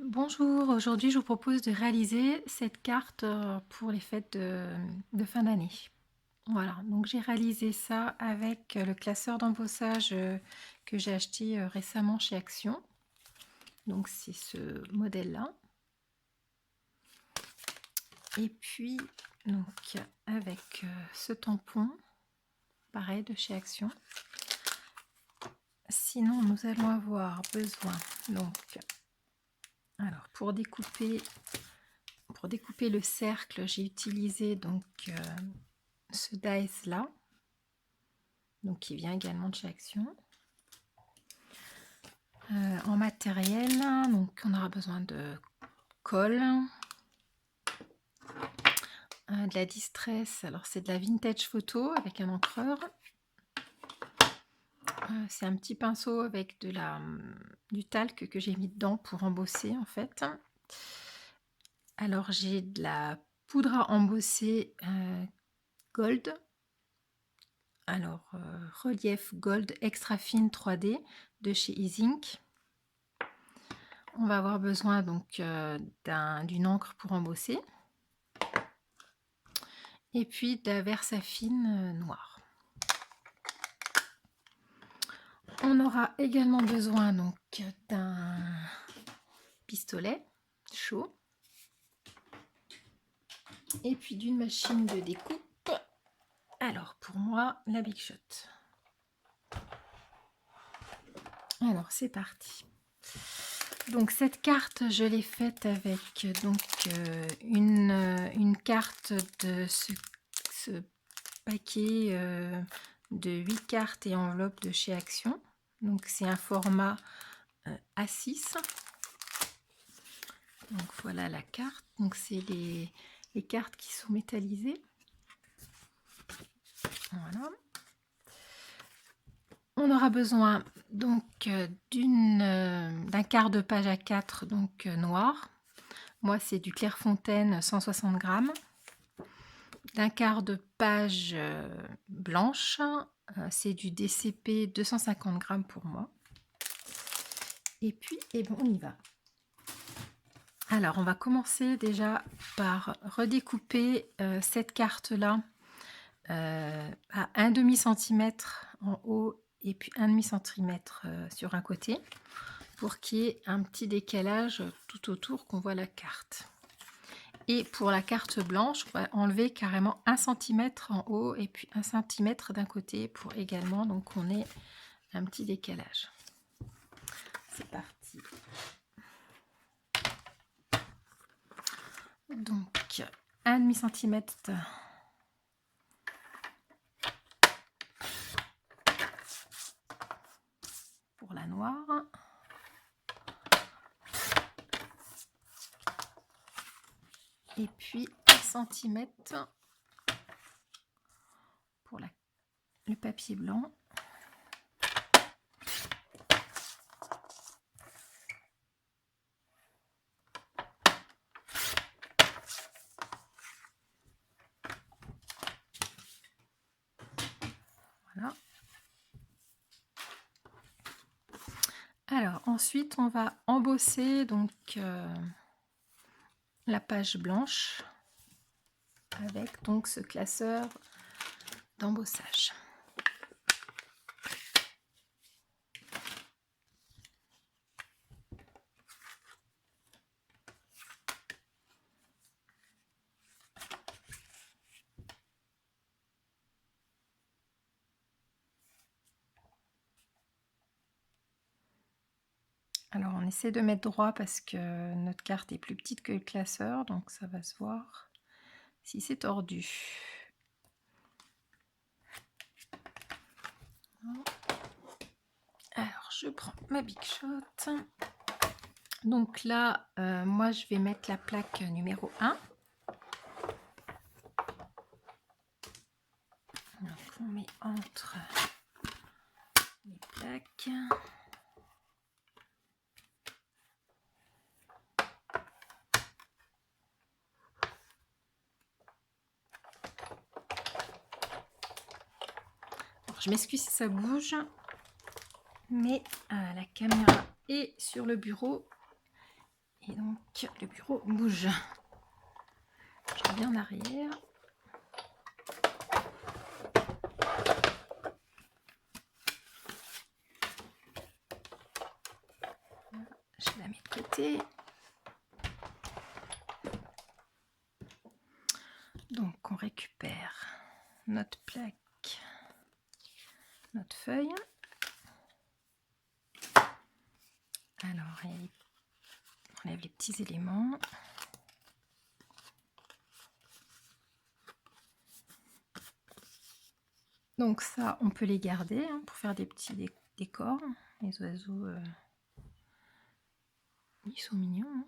Bonjour, aujourd'hui je vous propose de réaliser cette carte pour les fêtes de fin d'année. Voilà, donc j'ai réalisé ça avec le classeur d'embossage que j'ai acheté récemment chez Action. Donc c'est ce modèle-là. Et puis donc avec ce tampon, pareil de chez Action. Sinon nous allons avoir besoin donc, alors pour découper le cercle, j'ai utilisé donc ce dice là, donc qui vient également de chez Action. En matériel, donc on aura besoin de colle, de la distress, alors c'est de la vintage photo avec un encreur. C'est un petit pinceau avec du talc que j'ai mis dedans pour embosser en fait. Alors j'ai de la poudre à embosser gold. Alors, relief gold extra fine 3D de chez Easink. On va avoir besoin donc d'une encre pour embosser. Et puis de la Versafine noire. On aura également besoin donc d'un pistolet chaud. Et puis d'une machine de découpe. Alors pour moi, la Big Shot. Alors c'est parti. Donc cette carte, je l'ai faite avec donc une carte de ce paquet de 8 cartes et enveloppes de chez Action. Donc c'est un format A6. Donc voilà la carte. Donc c'est les cartes qui sont métallisées. Voilà. On aura besoin donc d'un quart de page A4 donc noir. Moi c'est du Clairefontaine 160 grammes. D'un quart de page blanche, c'est du DCP 250 grammes pour moi. Et puis on y va. Alors on va commencer déjà par redécouper cette carte là à 1,5 centimètre en haut et puis 1,5 centimètre sur un côté, pour qu'il y ait un petit décalage tout autour, qu'on voit la carte. Et pour la carte blanche, on va enlever carrément 1 centimètre en haut et puis 1 centimètre d'un côté, pour également donc qu'on ait un petit décalage. C'est parti. Donc 1,5 centimètre pour la noire. Et puis 1 centimètre pour le papier blanc. Voilà. Alors ensuite on va embosser donc la page blanche avec donc ce classeur d'embossage. Alors on essaie de mettre droit parce que notre carte est plus petite que le classeur, donc ça va se voir si c'est tordu. Alors je prends ma Big Shot. Donc là, moi je vais mettre la plaque numéro 1. Donc on met entre les plaques. Alors, je m'excuse si ça bouge, mais la caméra est sur le bureau Et donc le bureau bouge. Je reviens en arrière. Je la mets de côté. Donc on récupère notre plaque, notre feuille. Alors on enlève les petits éléments. Donc ça, on peut les garder hein, pour faire des petits décors. Les oiseaux, ils sont mignons. Hein.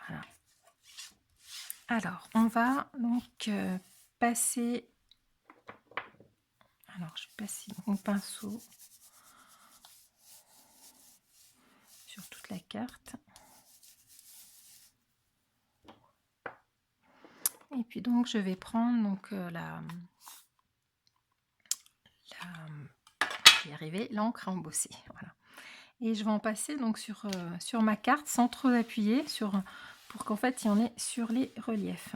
Voilà. Alors, on va donc passer... Alors, je vais passer mon pinceau sur toute la carte. Et puis donc, je vais prendre donc, je vais y arriver, l'encre à embosser. Voilà. Et je vais en passer donc sur ma carte sans trop appuyer pour qu'en fait, il y en ait sur les reliefs.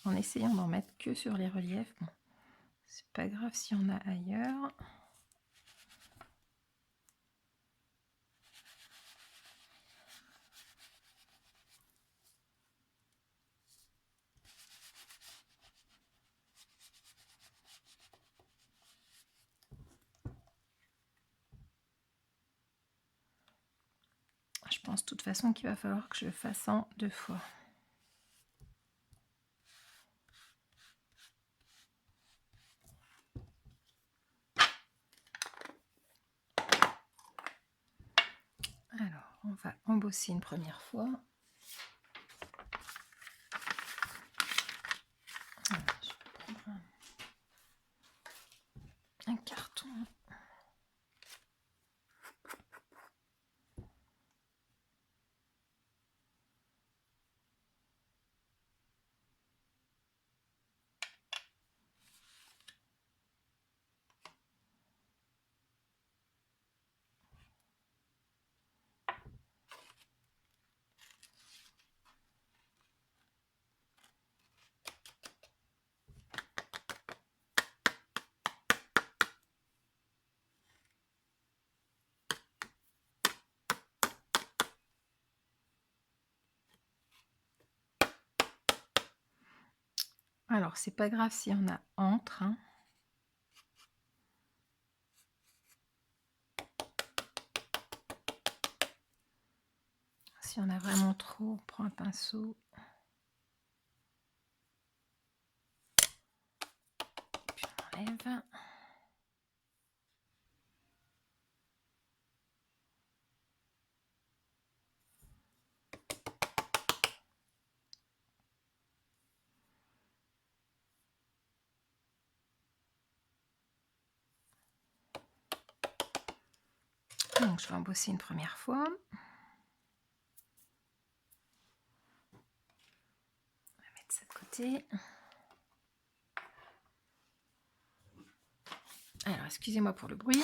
En essayant d'en mettre que sur les reliefs. Bon, c'est pas grave s'il y en a ailleurs. Je pense de toute façon qu'il va falloir que je le fasse en 2 fois. Alors, on va embosser une première fois. Alors, je vais prendre un carton. Alors, c'est pas grave s'il y en a entre. Hein. S'il y en a vraiment trop, on prend un pinceau. Puis on enlève. Donc, je vais embosser une première fois. On va mettre ça de côté. Alors, excusez-moi pour le bruit.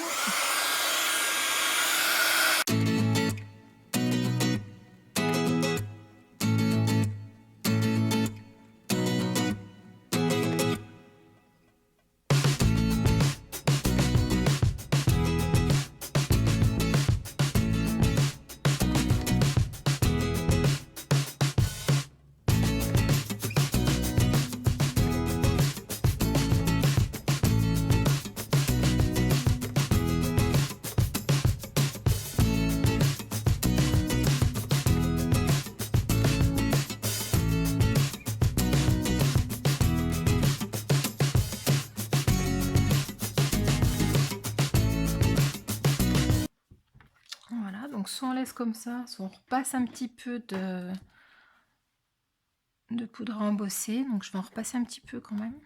Voilà, donc soit on laisse comme ça, soit on repasse un petit peu de poudre à embosser. Donc je vais en repasser un petit peu quand même.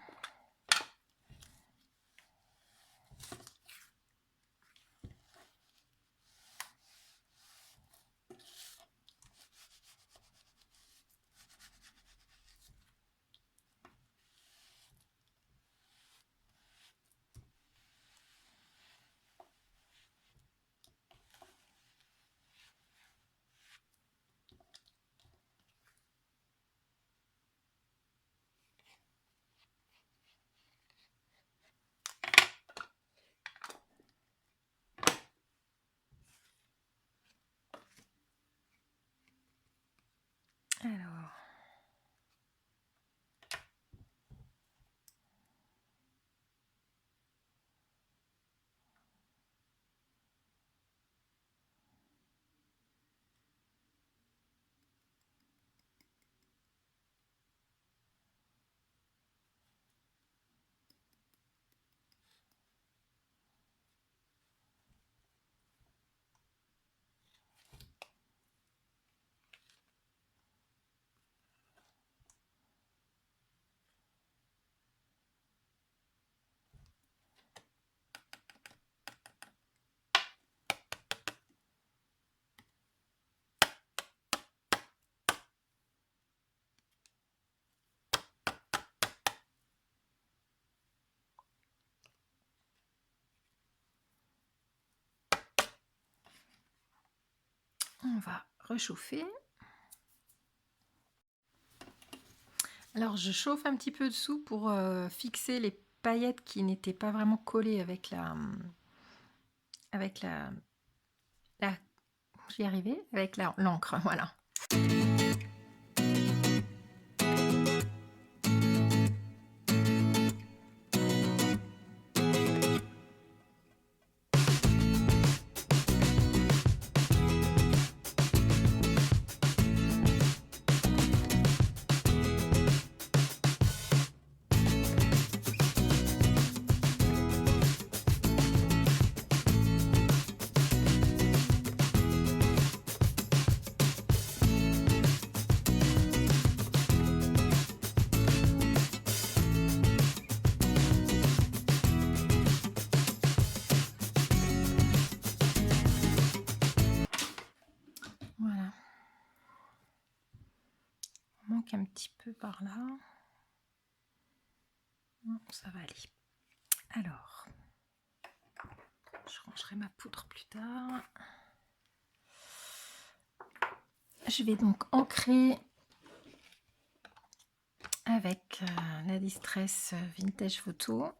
va réchauffer. Alors je chauffe un petit peu dessous pour fixer les paillettes qui n'étaient pas vraiment collées avec la j'y arrivais, avec l'encre, voilà. Voilà. On manque un petit peu par là. Ça va aller. Alors, je rangerai ma poudre plus tard. Je vais donc ancrer avec la Distress Vintage Photo.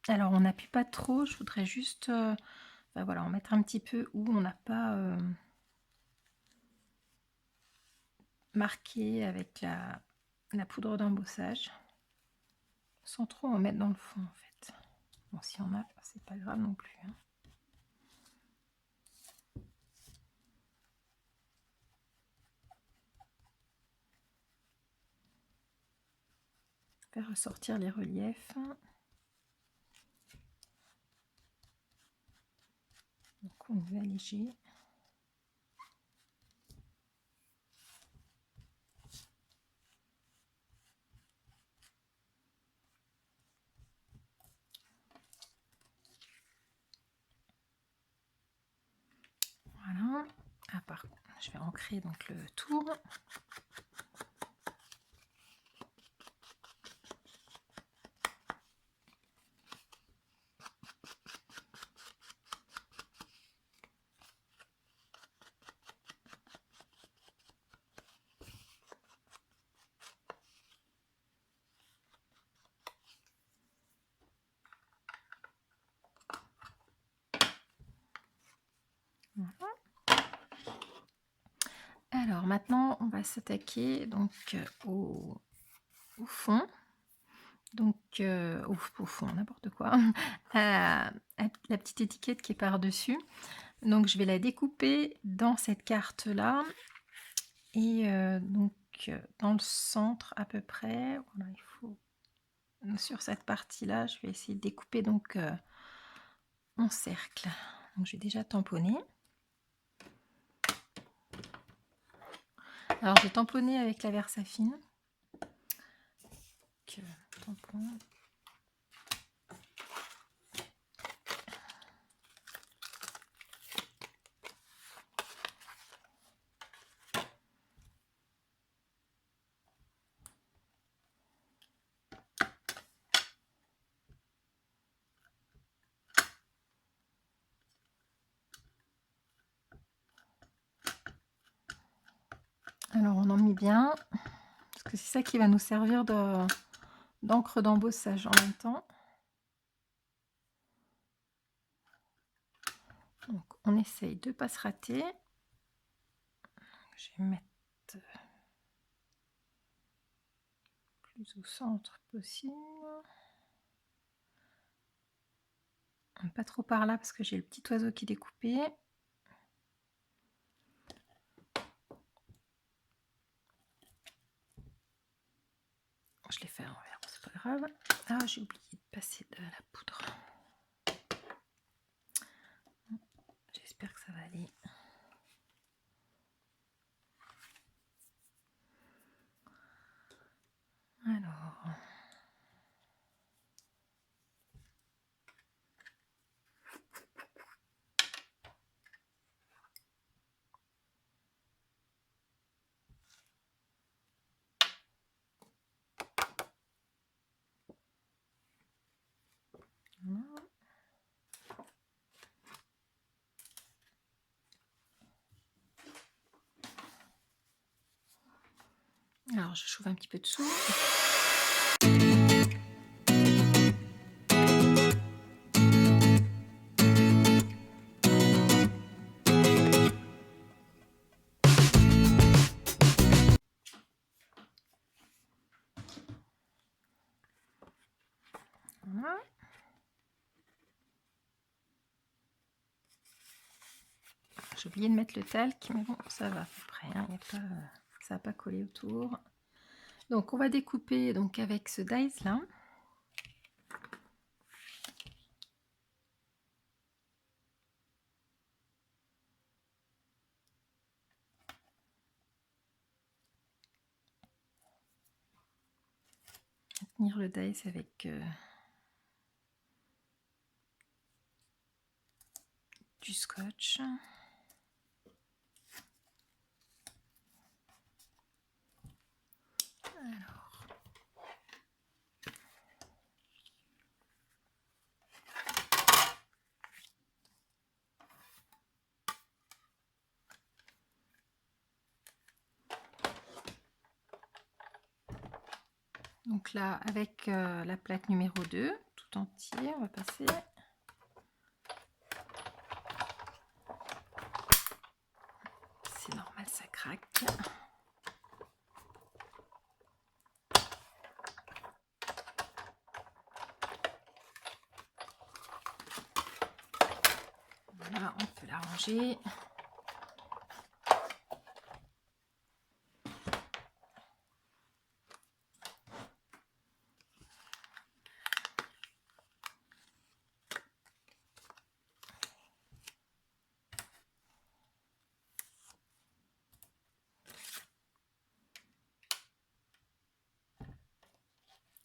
Alors on n'appuie pas trop, je voudrais juste ben voilà, en mettre un petit peu où on n'a pas marqué avec la poudre d'embossage, sans trop en mettre dans le fond en fait. Bon, si on a, c'est pas grave non plus, hein. Faire ressortir les reliefs. Donc on va alléger. Voilà. Ah, par contre, je vais ancrer donc le tour. Voilà. Alors maintenant, on va s'attaquer donc au fond. Donc au fond, n'importe quoi, à la petite étiquette qui est par-dessus. Donc je vais la découper dans cette carte-là et donc dans le centre à peu près. Voilà, il faut sur cette partie-là, je vais essayer de découper donc en cercle. Donc j'ai déjà tamponné. Alors j'ai tamponné avec la Versafine. Tampon. Alors on en met bien, parce que c'est ça qui va nous servir d'encre d'embossage en même temps. Donc on essaye de ne pas se rater. Je vais mettre plus au centre possible. Pas trop par là parce que j'ai le petit oiseau qui est découpé. Je l'ai fait à l'envers, c'est pas grave. Ah, j'ai oublié de passer de la poudre. J'espère que ça va aller. Alors. Voilà. Alors je chauffe un petit peu dessous. Voilà. J'ai oublié de mettre le talc, mais bon, ça va à peu près, hein, y a pas, ça n'a pas collé autour. Donc on va découper donc avec ce dice là. Tenir le dice avec du scotch. Alors. Donc là, avec la plaque numéro 2, tout entier, on va passer. C'est normal, ça craque. Voilà, on peut la ranger.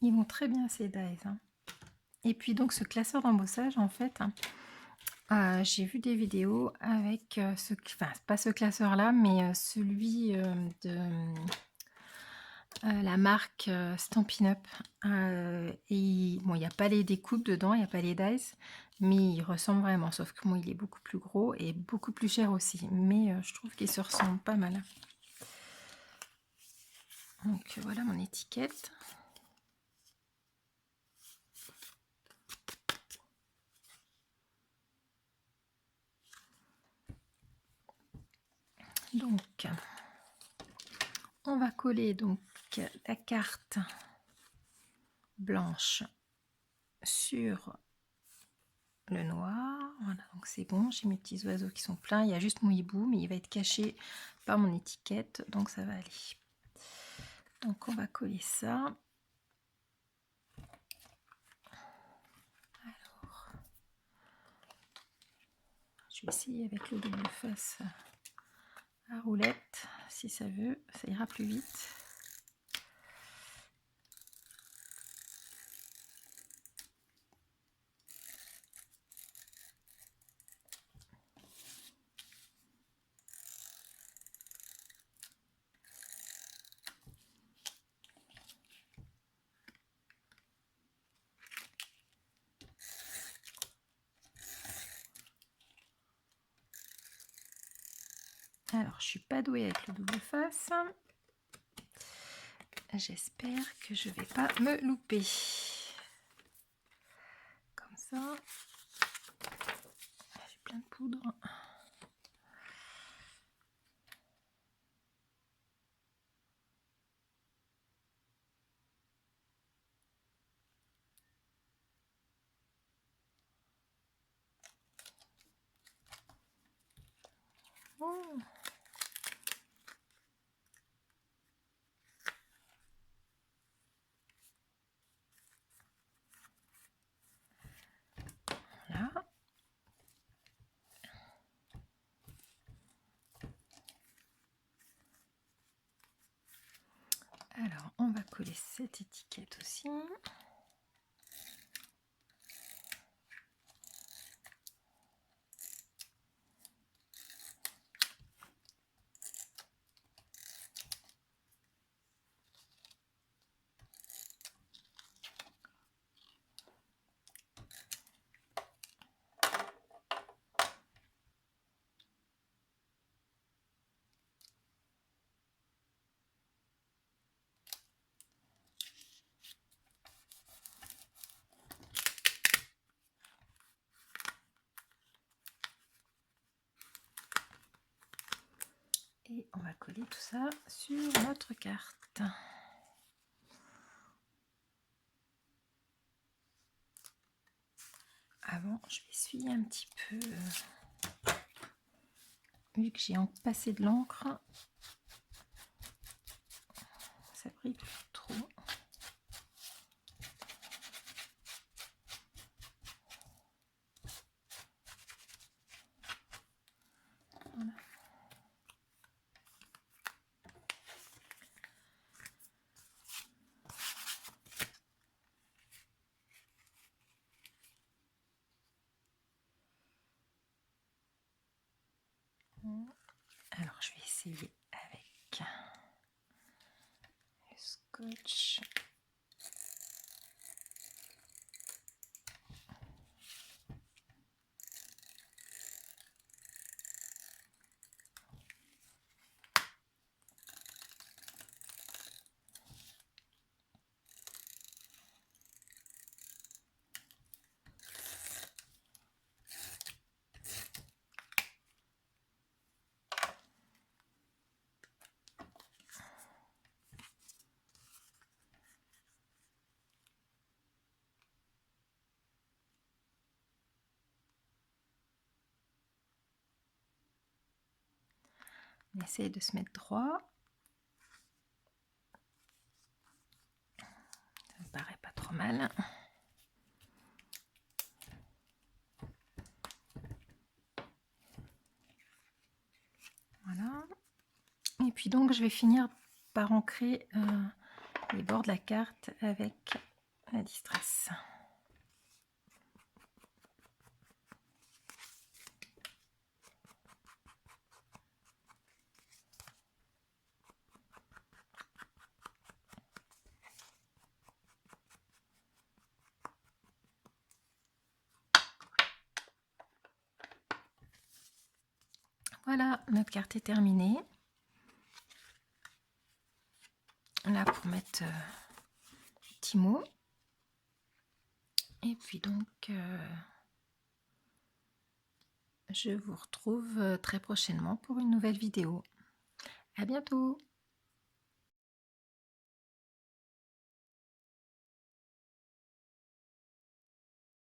Ils vont très bien ces dies. Hein. Et puis donc ce classeur d'embossage, en fait, j'ai vu des vidéos avec enfin pas ce classeur là, mais celui de la marque Stampin' Up. Et bon, il n'y a pas les découpes dedans, il n'y a pas les dies, mais il ressemble vraiment, sauf que moi il est beaucoup plus gros et beaucoup plus cher aussi. Mais je trouve qu'il se ressemble pas mal. Donc voilà mon étiquette. Donc on va coller donc la carte blanche sur le noir. Voilà, donc c'est bon, j'ai mes petits oiseaux qui sont pleins. Il y a juste mon hibou, mais il va être caché par mon étiquette, donc ça va aller. Donc on va coller ça. Alors, je vais essayer avec le double face à roulette. Si ça veut, ça ira plus vite. Alors, je suis pas douée avec le double face. J'espère que je vais pas me louper. Comme ça. J'ai plein de poudre. Oh. Voilà. Alors, on va coller cette étiquette aussi. va coller tout ça sur notre carte. Avant, je vais essuyer un petit peu, vu que j'ai passé de l'encre, ça brille plus trop. Voilà. Alors, je vais essayer avec le scotch. On essaye de se mettre droit. Ça me paraît pas trop mal. Voilà. Et puis donc je vais finir par ancrer les bords de la carte avec la distress. Voilà, notre carte est terminée. Là pour mettre petit mot. Et puis donc je vous retrouve très prochainement pour une nouvelle vidéo. À bientôt!